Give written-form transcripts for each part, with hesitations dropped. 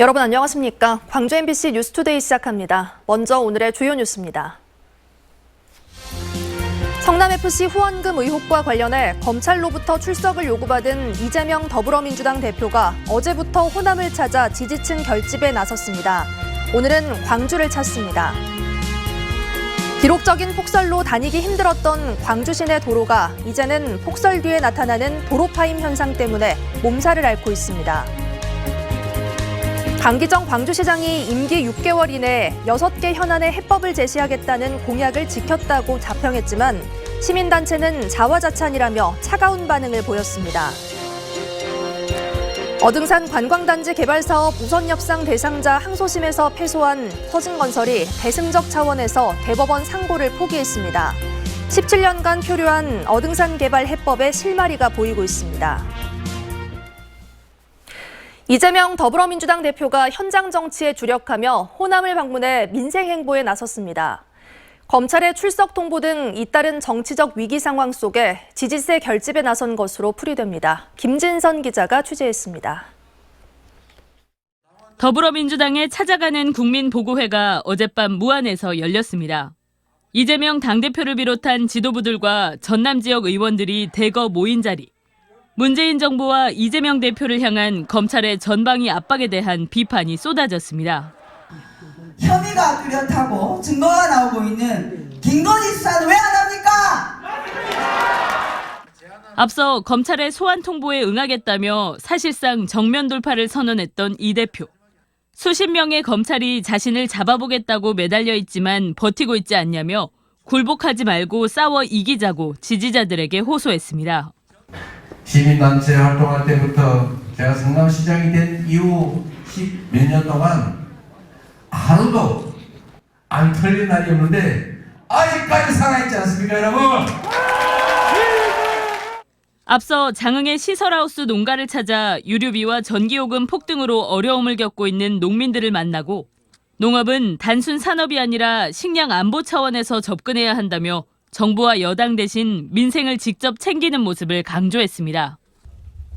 여러분 안녕하십니까? 광주 MBC 뉴스투데이 시작합니다. 먼저 오늘의 주요 뉴스입니다. 성남FC 후원금 의혹과 관련해 검찰로부터 출석을 요구받은 이재명 더불어민주당 대표가 어제부터 호남을 찾아 지지층 결집에 나섰습니다. 오늘은 광주를 찾습니다. 기록적인 폭설로 다니기 힘들었던 광주 시내 도로가 이제는 폭설 뒤에 나타나는 도로 파임 현상 때문에 몸살을 앓고 있습니다. 강기정 광주시장이 임기 6개월 이내에 6개 현안의 해법을 제시하겠다는 공약을 지켰다고 자평했지만 시민단체는 자화자찬이라며 차가운 반응을 보였습니다. 어등산 관광단지 개발사업 우선협상 대상자 항소심에서 패소한 서진건설이 대승적 차원에서 대법원 상고를 포기했습니다. 17년간 표류한 어등산 개발 해법의 실마리가 보이고 있습니다. 이재명 더불어민주당 대표가 현장 정치에 주력하며 호남을 방문해 민생 행보에 나섰습니다. 검찰의 출석 통보 등 잇따른 정치적 위기 상황 속에 지지세 결집에 나선 것으로 풀이됩니다. 김진선 기자가 취재했습니다. 더불어민주당에 찾아가는 국민보고회가 어젯밤 무안에서 열렸습니다. 이재명 당대표를 비롯한 지도부들과 전남 지역 의원들이 대거 모인 자리. 문재인 정부와 이재명 대표를 향한 검찰의 전방위 압박에 대한 비판이 쏟아졌습니다. 혐의가 뚜렷하고 증거가 나오고 있는 김건희 수사는 왜 안 합니까? 앞서 검찰의 소환 통보에 응하겠다며 사실상 정면 돌파를 선언했던 이 대표. 수십 명의 검찰이 자신을 잡아보겠다고 매달려 있지만 버티고 있지 않냐며 굴복하지 말고 싸워 이기자고 지지자들에게 호소했습니다. 시민단체 활동할 때부터 제가 성남시장이 된 이후 10몇 년 동안 하루도 안 털린 날이 없는데 아직까지 살아있지 않습니까, 여러분? 앞서 장흥의 시설하우스 농가를 찾아 유류비와 전기요금 폭등으로 어려움을 겪고 있는 농민들을 만나고 농업은 단순 산업이 아니라 식량 안보 차원에서 접근해야 한다며 정부와 여당 대신 민생을 직접 챙기는 모습을 강조했습니다.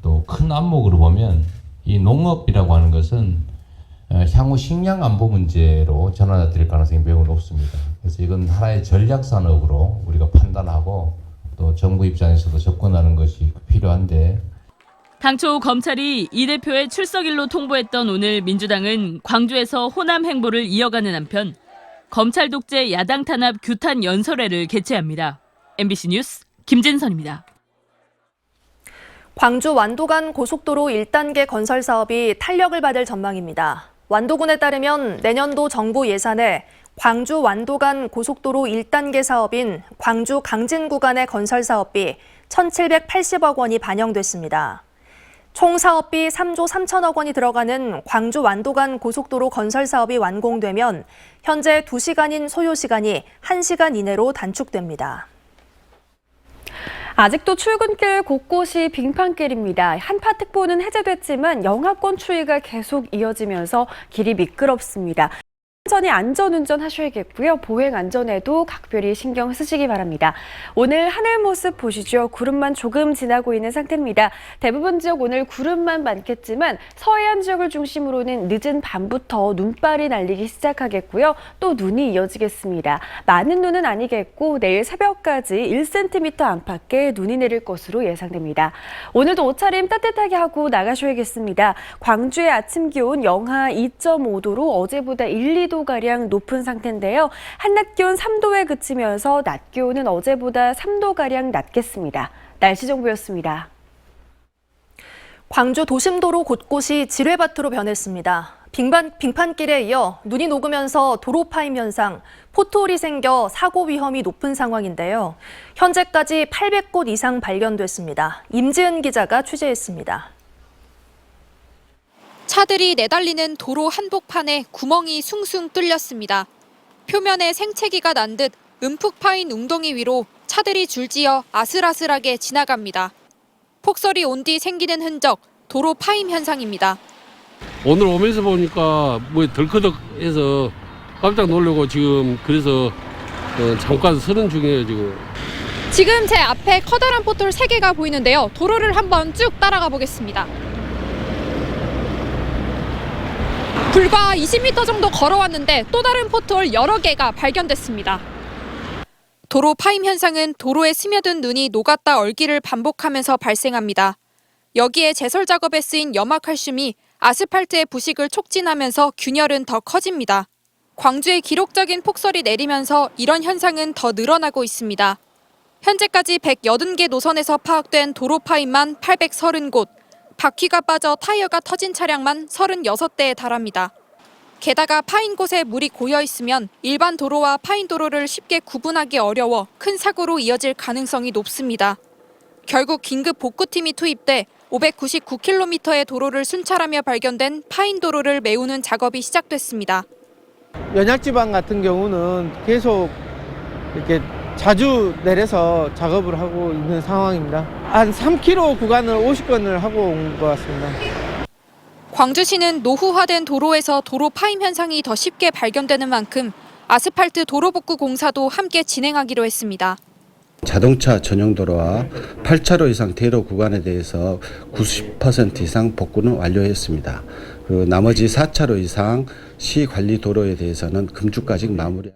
또 큰 안목으로 보면 이 농업이라고 하는 것은 향후 식량 안보 문제로 전환될 가능성이 매우 높습니다. 그래서 이건 하나의 전략 산업으로 우리가 판단하고 또 정부 입장에서도 접근하는 것이 필요한데 당초 검찰이 이 대표의 출석일로 통보했던 오늘 민주당은 광주에서 호남 행보를 이어가는 한편 검찰 독재 야당 탄압 규탄 연설회를 개최합니다. MBC 뉴스 김진선입니다. 광주 완도간 고속도로 1단계 건설 사업이 탄력을 받을 전망입니다. 완도군에 따르면 내년도 정부 예산에 광주 완도간 고속도로 1단계 사업인 광주 강진 구간의 건설 사업비 1,780억 원이 반영됐습니다. 총 사업비 3조 3천억 원이 들어가는 광주 완도간 고속도로 건설 사업이 완공되면 현재 2시간인 소요 시간이 1시간 이내로 단축됩니다. 아직도 출근길 곳곳이 빙판길입니다. 한파특보는 해제됐지만 영하권 추위가 계속 이어지면서 길이 미끄럽습니다. 천천히 안전운전 하셔야겠고요. 보행 안전에도 각별히 신경 쓰시기 바랍니다. 오늘 하늘 모습 보시죠. 구름만 조금 지나고 있는 상태입니다. 대부분 지역 오늘 구름만 많겠지만 서해안 지역을 중심으로는 늦은 밤부터 눈발이 날리기 시작하겠고요. 또 눈이 이어지겠습니다. 많은 눈은 아니겠고 내일 새벽까지 1cm 안팎의 눈이 내릴 것으로 예상됩니다. 오늘도 옷차림 따뜻하게 하고 나가셔야겠습니다. 광주의 아침 기온 영하 2.5도로 어제보다 1, 2도가량 높은 상태인데요. 한낮 기온 3도에 그치면서 낮 기온은 어제보다 3도가량 낮겠습니다. 날씨 정보였습니다. 광주 도심도로 곳곳이 지뢰밭으로 변했습니다. 빙판길에 이어 눈이 녹으면서 도로 파임 현상, 포토홀이 생겨 사고 위험이 높은 상황인데요. 현재까지 800곳 이상 발견됐습니다. 임지은 기자가 취재했습니다. 차들이 내달리는 도로 한복판에 구멍이 숭숭 뚫렸습니다. 표면에 생채기가 난 듯 움푹 파인 웅덩이 위로 차들이 줄지어 아슬아슬하게 지나갑니다. 폭설이 온 뒤 생기는 흔적, 도로 파임 현상입니다. 오늘 오면서 보니까 뭐 덜커덕해서 깜짝 놀라고 지금 그래서 잠깐 서는 중이에요 지금. 지금 제 앞에 커다란 포털 3개가 보이는데요. 도로를 한번 쭉 따라가 보겠습니다. 불과 20m 정도 걸어왔는데 또 다른 포트홀 여러 개가 발견됐습니다. 도로 파임 현상은 도로에 스며든 눈이 녹았다 얼기를 반복하면서 발생합니다. 여기에 제설 작업에 쓰인 염화칼슘이 아스팔트의 부식을 촉진하면서 균열은 더 커집니다. 광주에 기록적인 폭설이 내리면서 이런 현상은 더 늘어나고 있습니다. 현재까지 180개 노선에서 파악된 도로 파임만 830곳, 바퀴가 빠져 타이어가 터진 차량만 36대에 달합니다. 게다가 파인 곳에 물이 고여 있으면 일반 도로와 파인 도로를 쉽게 구분하기 어려워 큰 사고로 이어질 가능성이 높습니다. 결국 긴급 복구팀이 투입돼 599km의 도로를 순찰하며 발견된 파인 도로를 메우는 작업이 시작됐습니다. 연약지방 같은 경우는 계속 이렇게 자주 내려서 작업을 하고 있는 상황입니다. 한 3km 구간을 50건을 하고 온 것 같습니다. 광주시는 노후화된 도로에서 도로 파임 현상이 더 쉽게 발견되는 만큼 아스팔트 도로 복구 공사도 함께 진행하기로 했습니다. 자동차 전용 도로와 8차로 이상 대로 구간에 대해서 90% 이상 복구는 완료했습니다. 그리고 나머지 4차로 이상 시 관리 도로에 대해서는 금주까지 마무리.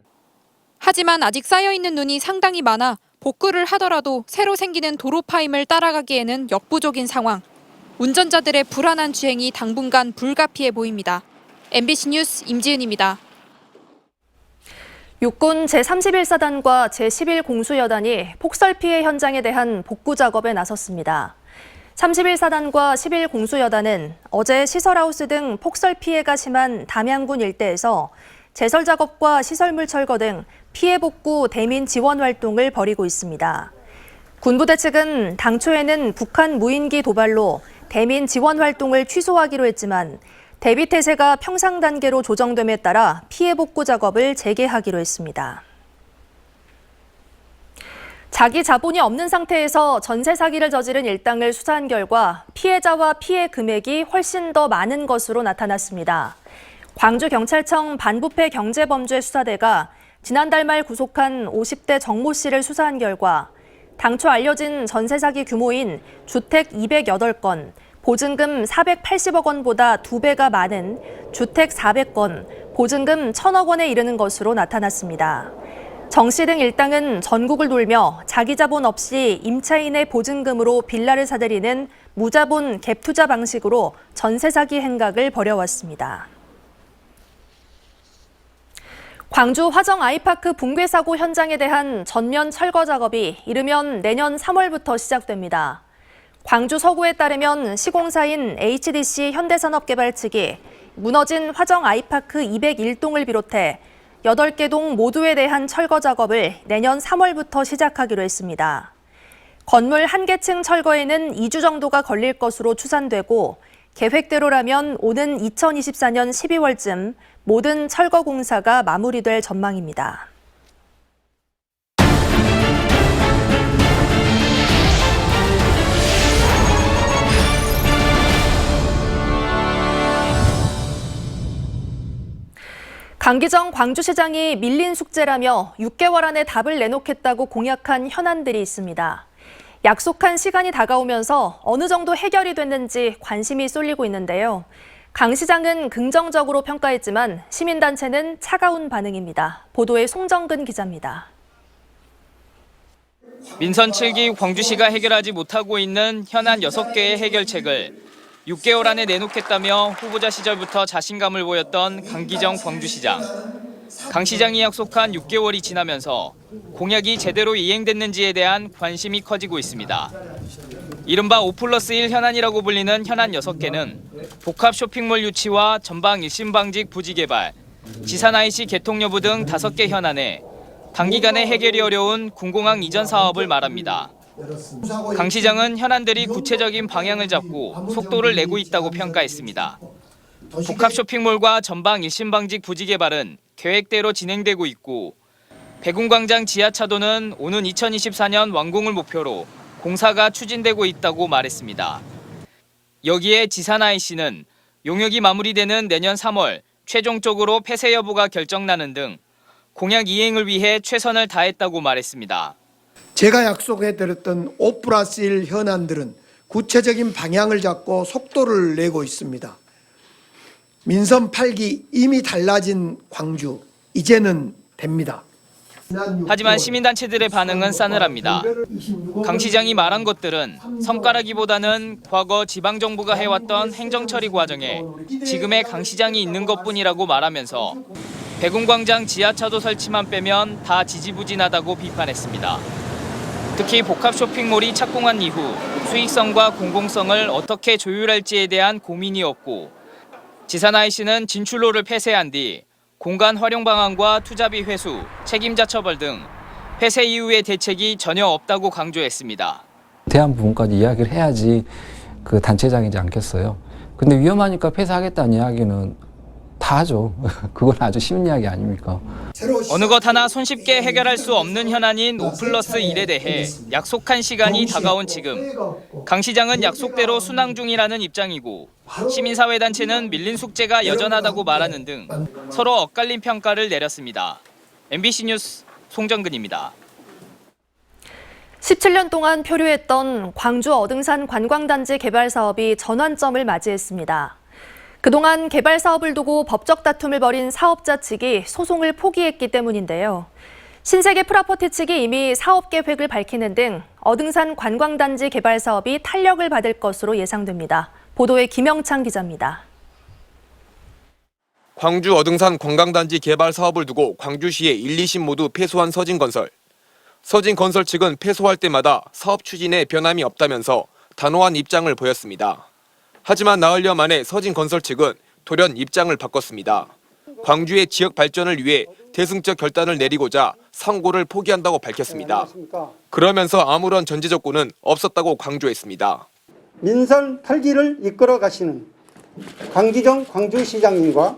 하지만 아직 쌓여있는 눈이 상당히 많아 복구를 하더라도 새로 생기는 도로 파임을 따라가기에는 역부족인 상황. 운전자들의 불안한 주행이 당분간 불가피해 보입니다. MBC 뉴스 임지은입니다. 육군 제31사단과 제11공수여단이 폭설 피해 현장에 대한 복구 작업에 나섰습니다. 31사단과 11공수여단은 어제 시설하우스 등 폭설 피해가 심한 담양군 일대에서 제설 작업과 시설물 철거 등 피해 복구 대민 지원 활동을 벌이고 있습니다. 군부대 측은 당초에는 북한 무인기 도발로 대민 지원 활동을 취소하기로 했지만 대비 태세가 평상 단계로 조정됨에 따라 피해 복구 작업을 재개하기로 했습니다. 자기 자본이 없는 상태에서 전세 사기를 저지른 일당을 수사한 결과 피해자와 피해 금액이 훨씬 더 많은 것으로 나타났습니다. 광주경찰청 반부패 경제범죄수사대가 지난달 말 구속한 50대 정모 씨를 수사한 결과 당초 알려진 전세 사기 규모인 주택 208건, 보증금 480억 원보다 2배가 많은 주택 400건, 보증금 1,000억 원에 이르는 것으로 나타났습니다. 정 씨 등 일당은 전국을 돌며 자기 자본 없이 임차인의 보증금으로 빌라를 사들이는 무자본 갭 투자 방식으로 전세 사기 행각을 벌여왔습니다. 광주 화정 아이파크 붕괴 사고 현장에 대한 전면 철거 작업이 이르면 내년 3월부터 시작됩니다. 광주 서구에 따르면 시공사인 HDC 현대산업개발 측이 무너진 화정 아이파크 201동을 비롯해 8개 동 모두에 대한 철거 작업을 내년 3월부터 시작하기로 했습니다. 건물 1개 층 철거에는 2주 정도가 걸릴 것으로 추산되고 계획대로라면 오는 2024년 12월쯤 모든 철거 공사가 마무리될 전망입니다. 강기정 광주시장이 밀린 숙제라며 6개월 안에 답을 내놓겠다고 공약한 현안들이 있습니다. 약속한 시간이 다가오면서 어느 정도 해결이 됐는지 관심이 쏠리고 있는데요. 강 시장은 긍정적으로 평가했지만 시민단체는 차가운 반응입니다. 보도에 송정근 기자입니다. 민선 7기 광주시가 해결하지 못하고 있는 현안 6개의 해결책을 6개월 안에 내놓겠다며 후보자 시절부터 자신감을 보였던 강기정 광주시장. 강 시장이 약속한 6개월이 지나면서 공약이 제대로 이행됐는지에 대한 관심이 커지고 있습니다. 이른바 5+1 현안이라고 불리는 현안 6개는 복합 쇼핑몰 유치와 전방 일심방직 부지 개발, 지산 IC 개통 여부 등 5개 현안에 단기간에 해결이 어려운 군공항 이전 사업을 말합니다. 강 시장은 현안들이 구체적인 방향을 잡고 속도를 내고 있다고 평가했습니다. 복합 쇼핑몰과 전방 일심방직 부지 개발은 계획대로 진행되고 있고 백운광장 지하차도는 오는 2024년 완공을 목표로 공사가 추진되고 있다고 말했습니다. 여기에 지산 IC는 용역이 마무리되는 내년 3월 최종적으로 폐쇄 여부가 결정나는 등 공약 이행을 위해 최선을 다했다고 말했습니다. 제가 약속해드렸던 5+1 현안들은 구체적인 방향을 잡고 속도를 내고 있습니다. 민선 8기 이미 달라진 광주 이제는 됩니다. 하지만 시민단체들의 반응은 싸늘합니다. 강 시장이 말한 것들은 성과라기보다는 과거 지방정부가 해왔던 행정처리 과정에 지금의 강 시장이 있는 것뿐이라고 말하면서 백운광장 지하차도 설치만 빼면 다 지지부진하다고 비판했습니다. 특히 복합 쇼핑몰이 착공한 이후 수익성과 공공성을 어떻게 조율할지에 대한 고민이 없고 지사나이 씨는 진출로를 폐쇄한 뒤 공간 활용 방안과 투자비 회수, 책임자 처벌 등 폐쇄 이후의 대책이 전혀 없다고 강조했습니다. 대한 부분까지 이야기를 해야지 그 단체장이지 않겠어요. 근데 위험하니까 폐쇄하겠다는 이야기는 다 하죠. 그건 아주 쉬운 이야기 아닙니까? 어느 것 하나 손쉽게 해결할 수 없는 현안인 5+1에 대해 약속한 시간이 다가온 지금 강 시장은 약속대로 순항 중이라는 입장이고 시민사회단체는 밀린 숙제가 여전하다고 말하는 등 서로 엇갈린 평가를 내렸습니다. MBC 뉴스 송정근입니다. 17년 동안 표류했던 광주 어등산 관광단지 개발 사업이 전환점을 맞이했습니다. 그동안 개발 사업을 두고 법적 다툼을 벌인 사업자 측이 소송을 포기했기 때문인데요. 신세계 프라퍼티 측이 이미 사업 계획을 밝히는 등 어등산 관광단지 개발 사업이 탄력을 받을 것으로 예상됩니다. 보도에 김영창 기자입니다. 광주 어등산 관광단지 개발 사업을 두고 광주시의 1, 2심 모두 패소한 서진건설. 서진건설 측은 패소할 때마다 사업 추진에 변함이 없다면서 단호한 입장을 보였습니다. 하지만 나흘여 만에 서진건설 측은 돌연 입장을 바꿨습니다. 광주의 지역 발전을 위해 대승적 결단을 내리고자 상고를 포기한다고 밝혔습니다. 그러면서 아무런 전제 조건은 없었다고 강조했습니다. 민선 8기를 이끌어 가시는 강기정 광주시장님과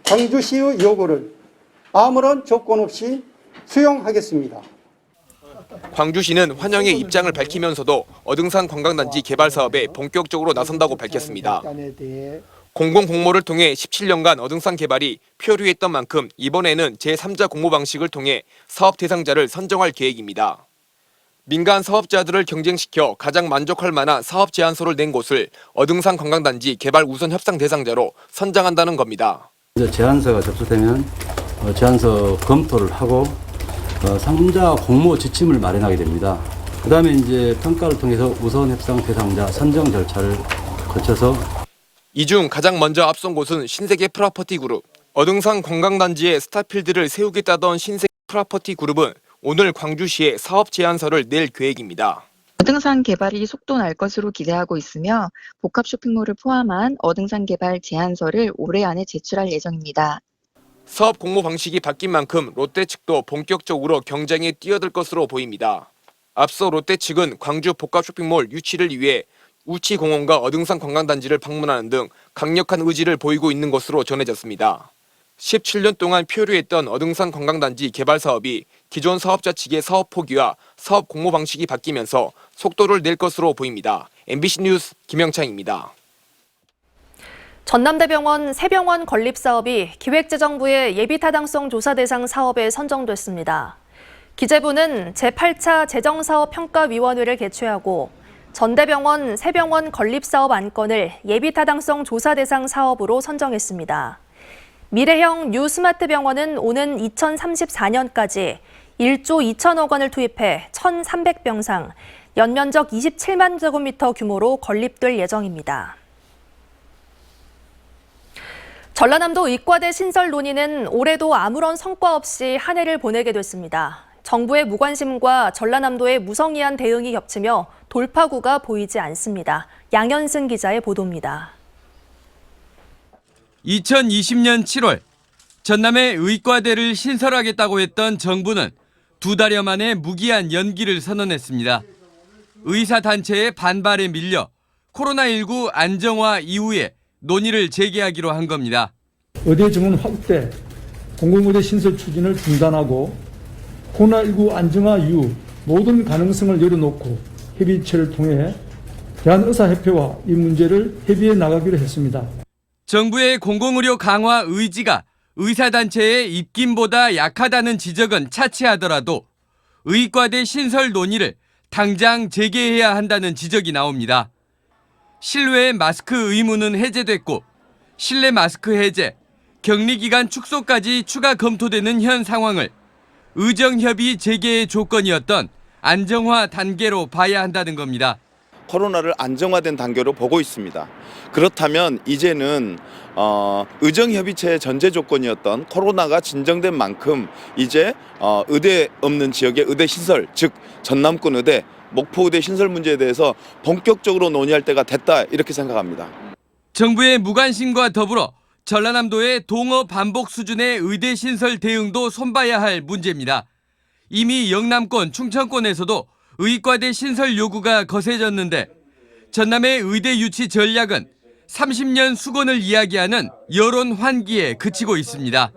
광주시의 요구를 아무런 조건 없이 수용하겠습니다. 광주시는 환영의 입장을 밝히면서도 어등산 관광단지 개발 사업에 본격적으로 나선다고 밝혔습니다. 공공공모를 통해 17년간 어등산 개발이 표류했던 만큼 이번에는 제3자 공모 방식을 통해 사업 대상자를 선정할 계획입니다. 민간 사업자들을 경쟁시켜 가장 만족할 만한 사업 제안서를 낸 곳을 어등산 관광단지 개발 우선 협상 대상자로 선정한다는 겁니다. 제안서가 접수되면 제안서 검토를 하고 3자 공모 지침을 마련하게 됩니다. 그 다음에 이제 평가를 통해서 우선 협상 대상자 선정 절차를 거쳐서 이 중 가장 먼저 앞선 곳은 신세계 프라퍼티 그룹. 어등산 관광단지에 스타필드를 세우겠다던 신세계 프라퍼티 그룹은 오늘 광주시에 사업 제안서를 낼 계획입니다. 어등산 개발이 속도 날 것으로 기대하고 있으며 복합 쇼핑몰을 포함한 어등산 개발 제안서를 올해 안에 제출할 예정입니다. 사업 공모 방식이 바뀐 만큼 롯데 측도 본격적으로 경쟁에 뛰어들 것으로 보입니다. 앞서 롯데 측은 광주 복합 쇼핑몰 유치를 위해 우치공원과 어등산 관광단지를 방문하는 등 강력한 의지를 보이고 있는 것으로 전해졌습니다. 17년 동안 표류했던 어등산 관광단지 개발 사업이 기존 사업자 측의 사업 포기와 사업 공모 방식이 바뀌면서 속도를 낼 것으로 보입니다. MBC 뉴스 김영창입니다. 전남대병원 새병원 건립 사업이 기획재정부의 예비타당성 조사 대상 사업에 선정됐습니다. 기재부는 제8차 재정사업평가위원회를 개최하고 전대병원 새병원 건립 사업 안건을 예비타당성 조사 대상 사업으로 선정했습니다. 미래형 뉴스마트 병원은 오는 2034년까지 1조 2천억 원을 투입해 1,300병상, 연면적 27만 제곱미터 규모로 건립될 예정입니다. 전라남도 의과대 신설 논의는 올해도 아무런 성과 없이 한 해를 보내게 됐습니다. 정부의 무관심과 전라남도의 무성의한 대응이 겹치며 돌파구가 보이지 않습니다. 양현승 기자의 보도입니다. 2020년 7월 전남의 의과대를 신설하겠다고 했던 정부는 2달여 만에 무기한 연기를 선언했습니다. 의사단체의 반발에 밀려 코로나19 안정화 이후에 논의를 재개하기로 한 겁니다. 의대 정원 확대, 공공의대 신설 추진을 중단하고 코로나19 안정화 이후 모든 가능성을 열어놓고 협의체를 통해 대한의사협회와 이 문제를 협의해 나가기로 했습니다. 정부의 공공의료 강화 의지가 의사단체의 입김보다 약하다는 지적은 차치하더라도 의과대 신설 논의를 당장 재개해야 한다는 지적이 나옵니다. 실외 마스크 의무는 해제됐고 실내 마스크 해제, 격리 기간 축소까지 추가 검토되는 현 상황을 의정협의 재개의 조건이었던 안정화 단계로 봐야 한다는 겁니다. 코로나를 안정화된 단계로 보고 있습니다. 그렇다면 이제는 의정협의체의 전제 조건이었던 코로나가 진정된 만큼 이제 의대 없는 지역의 의대 시설, 즉 전남권 의대, 목포 의대 신설 문제에 대해서 본격적으로 논의할 때가 됐다 이렇게 생각합니다. 정부의 무관심과 더불어 전라남도의 동어 반복 수준의 의대 신설 대응도 손봐야 할 문제입니다. 이미 영남권, 충청권에서도 의과대 신설 요구가 거세졌는데 전남의 의대 유치 전략은 30년 수건을 이야기하는 여론 환기에 그치고 있습니다.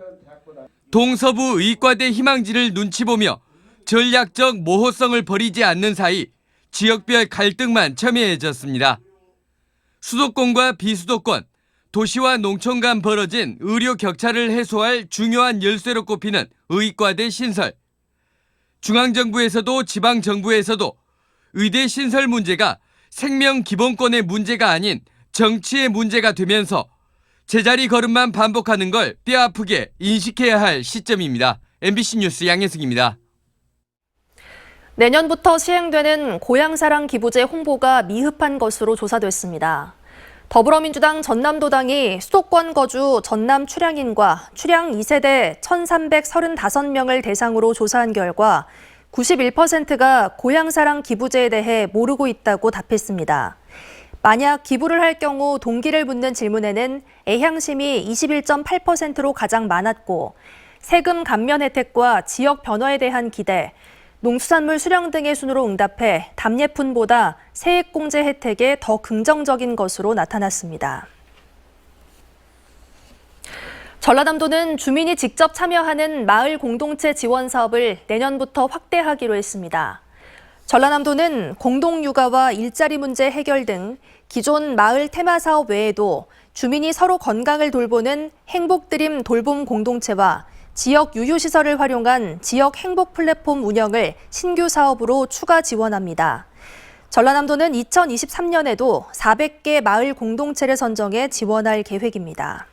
동서부 의과대 희망지를 눈치 보며 전략적 모호성을 버리지 않는 사이 지역별 갈등만 첨예해졌습니다. 수도권과 비수도권, 도시와 농촌 간 벌어진 의료 격차를 해소할 중요한 열쇠로 꼽히는 의과대 신설. 중앙정부에서도 지방정부에서도 의대 신설 문제가 생명기본권의 문제가 아닌 정치의 문제가 되면서 제자리 걸음만 반복하는 걸 뼈아프게 인식해야 할 시점입니다. MBC 뉴스 양혜승입니다. 내년부터 시행되는 고향사랑 기부제 홍보가 미흡한 것으로 조사됐습니다. 더불어민주당 전남도당이 수도권 거주 전남 출향인과 출향 2세대 1,335명을 대상으로 조사한 결과 91%가 고향사랑 기부제에 대해 모르고 있다고 답했습니다. 만약 기부를 할 경우 동기를 묻는 질문에는 애향심이 21.8%로 가장 많았고 세금 감면 혜택과 지역 변화에 대한 기대, 농수산물 수령 등의 순으로 응답해 답예푼보다 세액공제 혜택에 더 긍정적인 것으로 나타났습니다. 전라남도는 주민이 직접 참여하는 마을 공동체 지원 사업을 내년부터 확대하기로 했습니다. 전라남도는 공동육아와 일자리 문제 해결 등 기존 마을 테마 사업 외에도 주민이 서로 건강을 돌보는 행복드림 돌봄 공동체와 지역 유휴시설을 활용한 지역 행복 플랫폼 운영을 신규 사업으로 추가 지원합니다. 전라남도는 2023년에도 400개 마을 공동체를 선정해 지원할 계획입니다.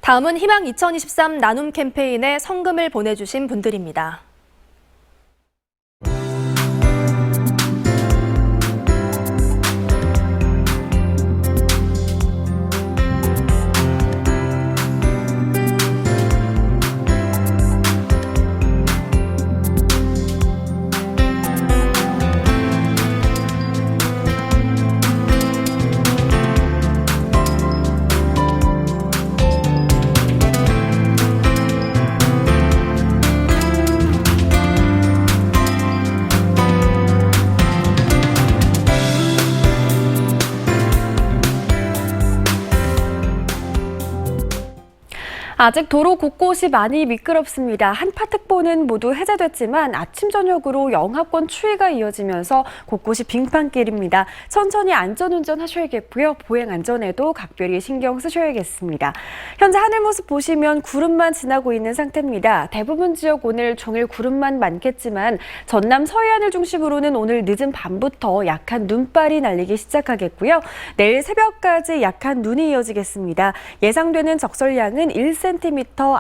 다음은 희망 2023 나눔 캠페인에 성금을 보내주신 분들입니다. 아직 도로 곳곳이 많이 미끄럽습니다. 한파특보는 모두 해제됐지만 아침 저녁으로 영하권 추위가 이어지면서 곳곳이 빙판길입니다. 천천히 안전운전 하셔야겠고요. 보행 안전에도 각별히 신경 쓰셔야겠습니다. 현재 하늘 모습 보시면 구름만 지나고 있는 상태입니다. 대부분 지역 오늘 종일 구름만 많겠지만 전남 서해안을 중심으로는 오늘 늦은 밤부터 약한 눈발이 날리기 시작하겠고요. 내일 새벽까지 약한 눈이 이어지겠습니다. 예상되는 적설량은 1cm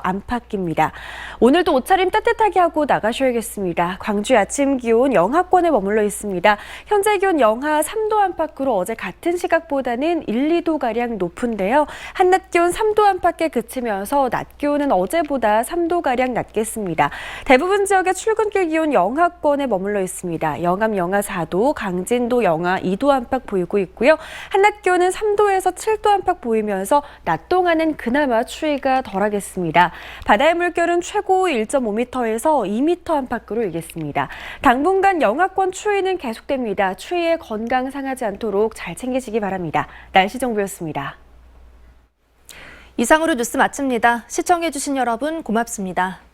안팎입니다. 오늘도 옷차림 따뜻하게 하고 나가셔야겠습니다. 광주 아침 기온 영하권에 머물러 있습니다. 현재 기온 영하 3도 안팎으로 어제 같은 시각보다는 1, 2도가량 높은데요. 한낮 기온 3도 안팎에 그치면서 낮 기온은 어제보다 3도가량 낮겠습니다. 대부분 지역의 출근길 기온 영하권에 머물러 있습니다. 영암 영하 4도, 강진도 영하 2도 안팎 보이고 있고요. 한낮 기온은 3도에서 7도 안팎 보이면서 낮 동안은 그나마 추위가 덜하겠습니다. 바다의 물결은 최고 1.5m에서 2m 안팎으로 일겠습니다. 당분간 영하권 추위는 계속됩니다. 추위에 건강 상하지 않도록 잘 챙기시기 바랍니다. 날씨 정보였습니다. 이상으로 뉴스 마칩니다. 시청해주신 여러분 고맙습니다.